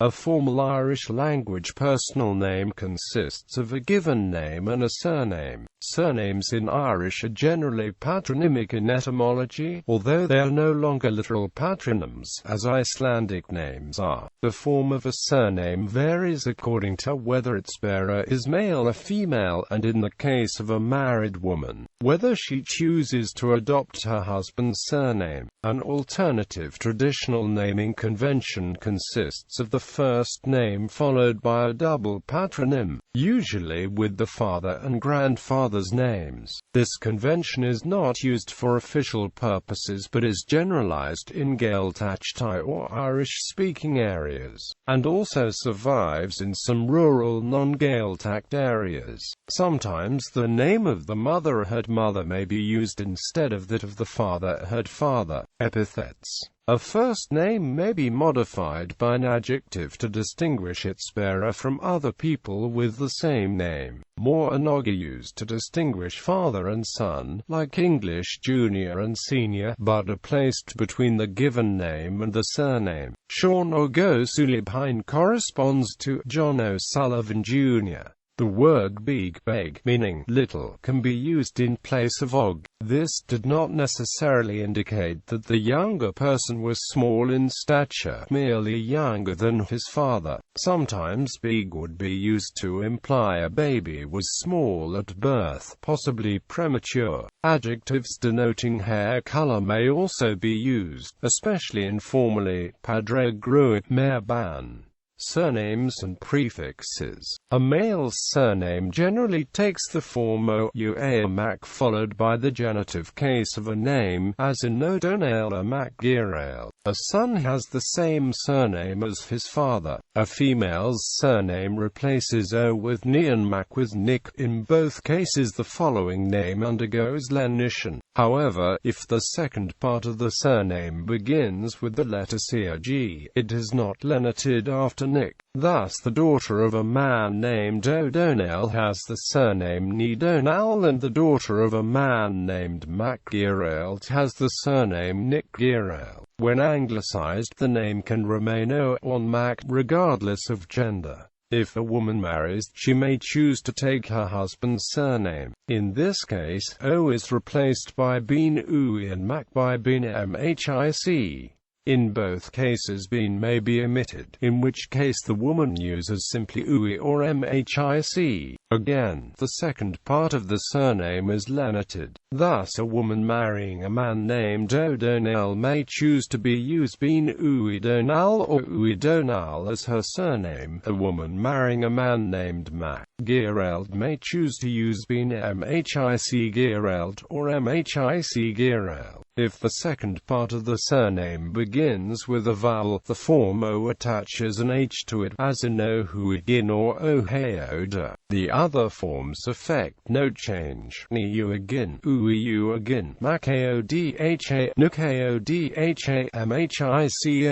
A formal Irish language personal name consists of a given name and a surname. Surnames in Irish are generally patronymic in etymology, although they are no longer literal patronyms, as Icelandic names are. The form of a surname varies according to whether its bearer is male or female, and in the case of a married woman, whether she chooses to adopt her husband's surname. An alternative traditional naming convention consists of the first name followed by a double patronym, usually with the father and grandfather's names. This convention is not used for official purposes but is generalized in Gaeltacht or Irish-speaking areas, and also survives in some rural non-Gaeltacht areas. Sometimes the name of the mother may be used instead of that of the father. Epithets. A first name may be modified by an adjective to distinguish its bearer from other people with the same name. More are used to distinguish father and son, like English junior and senior, but are placed between the given name and the surname. Sean O'Sullivan corresponds to John O'Sullivan Jr. The word beg, meaning little, can be used in place of og. This did not necessarily indicate that the younger person was small in stature, merely younger than his father. Sometimes beg would be used to imply a baby was small at birth, possibly premature. Adjectives denoting hair color may also be used, especially informally, padre gruit mer ban. Surnames and prefixes. A male's surname generally takes the form Mac followed by the genitive case of a name, as in O'Donnell or MacGirail. A son has the same surname as his father. A female's surname replaces O with Ni and Mac with Nick. In both cases the following name undergoes lenition. However, if the second part of the surname begins with the letter C or G, it is not lenited after Nick. Thus, the daughter of a man named O'Donnell has the surname Ni Donnell, and the daughter of a man named MacGirail has the surname Nick Girail. When anglicized, the name can remain O or Mac, regardless of gender. If a woman marries, she may choose to take her husband's surname. In this case, O is replaced by Bean Ui and Mac by Bean Mhic. In both cases Bean may be omitted, in which case the woman uses simply Ui or Mhic. Again, the second part of the surname is lenited. Thus, a woman marrying a man named O'Donnell may choose to use Bean Ui Donnell or Ui Donnell as her surname. A woman marrying a man named Mac Gireld may choose to use Bean Mhic Gireld or Mhic Girel. If the second part of the surname begins with a vowel, the form O attaches an H to it, as in O'Huigin or O'Heoda. The other forms affect no change. Ni-U-Agin, Ui-U-Agin, Mac-A-O-D-H-A, Nuk-A-O-D-H-A, M-H-I-C-A-O-D-H-A,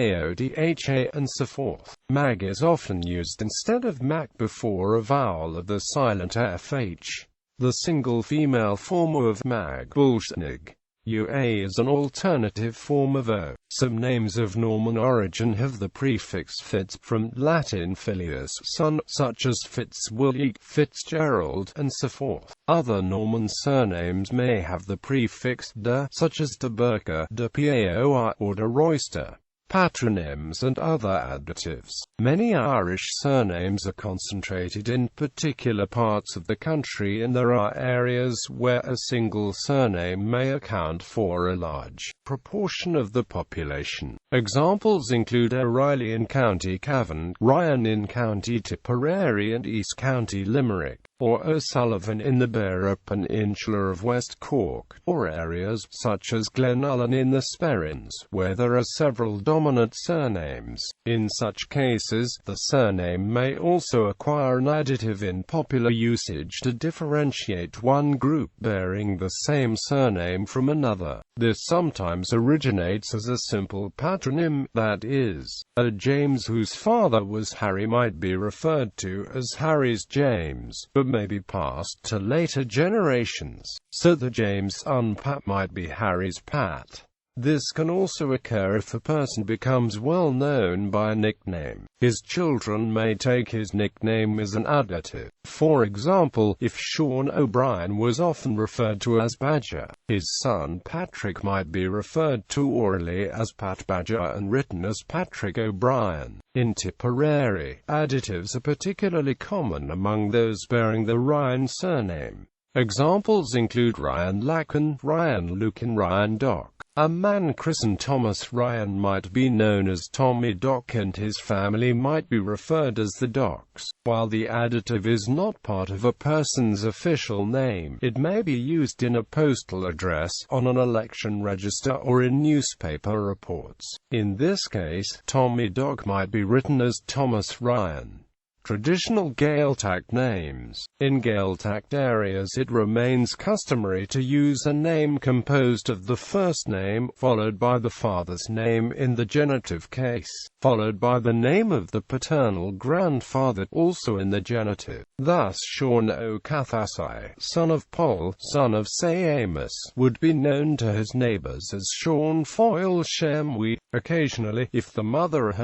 and so forth. Mag is often used instead of Mac before a vowel of the silent FH. The single female form of Mag, Bulshnig. UA is an alternative form of O. Some names of Norman origin have the prefix Fitz, from Latin filius, son, such as Fitzwilliam, Fitzgerald, and so forth. Other Norman surnames may have the prefix de, such as de Burke, de Paoi, or de Royster. Patronyms and other adjectives. Many Irish surnames are concentrated in particular parts of the country, and there are areas where a single surname may account for a large proportion of the population. Examples include O'Reilly in County Cavan, Ryan in County Tipperary and East County Limerick, or O'Sullivan in the Beara Peninsula of West Cork, or areas such as Glenullen in the Sperrins, where there are several dominant surnames. In such cases, the surname may also acquire an adjective in popular usage to differentiate one group bearing the same surname from another. This sometimes originates as a simple patronym, that is, a James whose father was Harry might be referred to as Harry's James, but may be passed to later generations, so the James' son Pat might be Harry's Pat. This can also occur if the person becomes well known by a nickname. His children may take his nickname as an adjective. For example, if Sean O'Brien was often referred to as Badger, his son Patrick might be referred to orally as Pat Badger and written as Patrick O'Brien. In Tipperary, adjectives are particularly common among those bearing the Ryan surname. Examples include Ryan Lacken, Ryan Luke and Ryan Doc. A man christened Thomas Ryan might be known as Tommy Doc and his family might be referred as the Docs. While the adjective is not part of a person's official name, it may be used in a postal address, on an election register or in newspaper reports. In this case, Tommy Doc might be written as Thomas Ryan. Traditional Gaeltacht names. In Gaeltacht areas it remains customary to use a name composed of the first name, followed by the father's name in the genitive case, followed by the name of the paternal grandfather, also in the genitive. Thus Sean O'Cathasai, son of Paul, son of Say Amos, would be known to his neighbours as Sean Foyle Shemwe. Occasionally, if the mother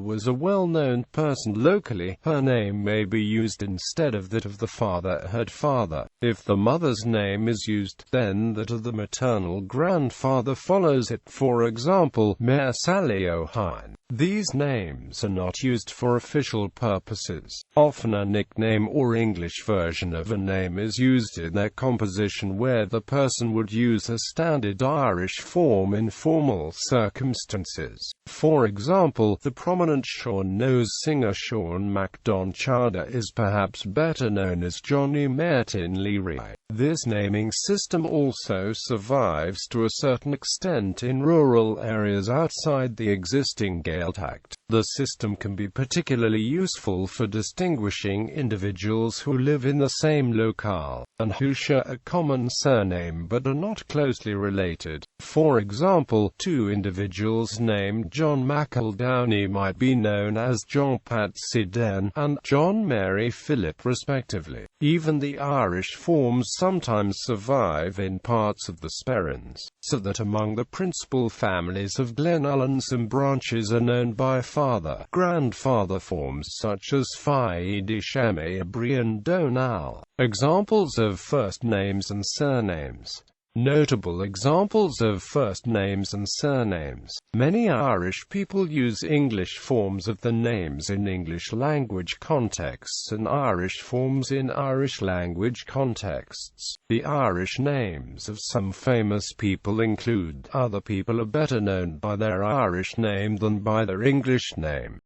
was a well-known person locally, her name may be used instead of that of the father. If the mother's name is used, then that of the maternal grandfather follows it. For example, Mayor Sally O'Hine. These names are not used for official purposes. Often a nickname or English version of a name is used in their composition where the person would use a standard Irish form in formal circumstances. For example, the prominent Sean Nose singer Sean MacDonchada is perhaps better known as Johnny Martin Leary. This naming system also survives to a certain extent in rural areas outside the existing Gaeltacht. The system can be particularly useful for distinguishing individuals who live in the same locale, and who share a common surname but are not closely related. For example, two individuals named John McEldowney might be known as John Patsy Den and John Mary Philip respectively. Even the Irish forms sometimes survive in parts of the Sperrins, so that among the principal families of Glenullen some branches are known by father, grandfather forms such as Fide Shame Brian Donal. Examples of first names and surnames. Notable examples of first names and surnames. Many Irish people use English forms of the names in English language contexts and Irish forms in Irish language contexts. The Irish names of some famous people include: other people are better known by their Irish name than by their English name.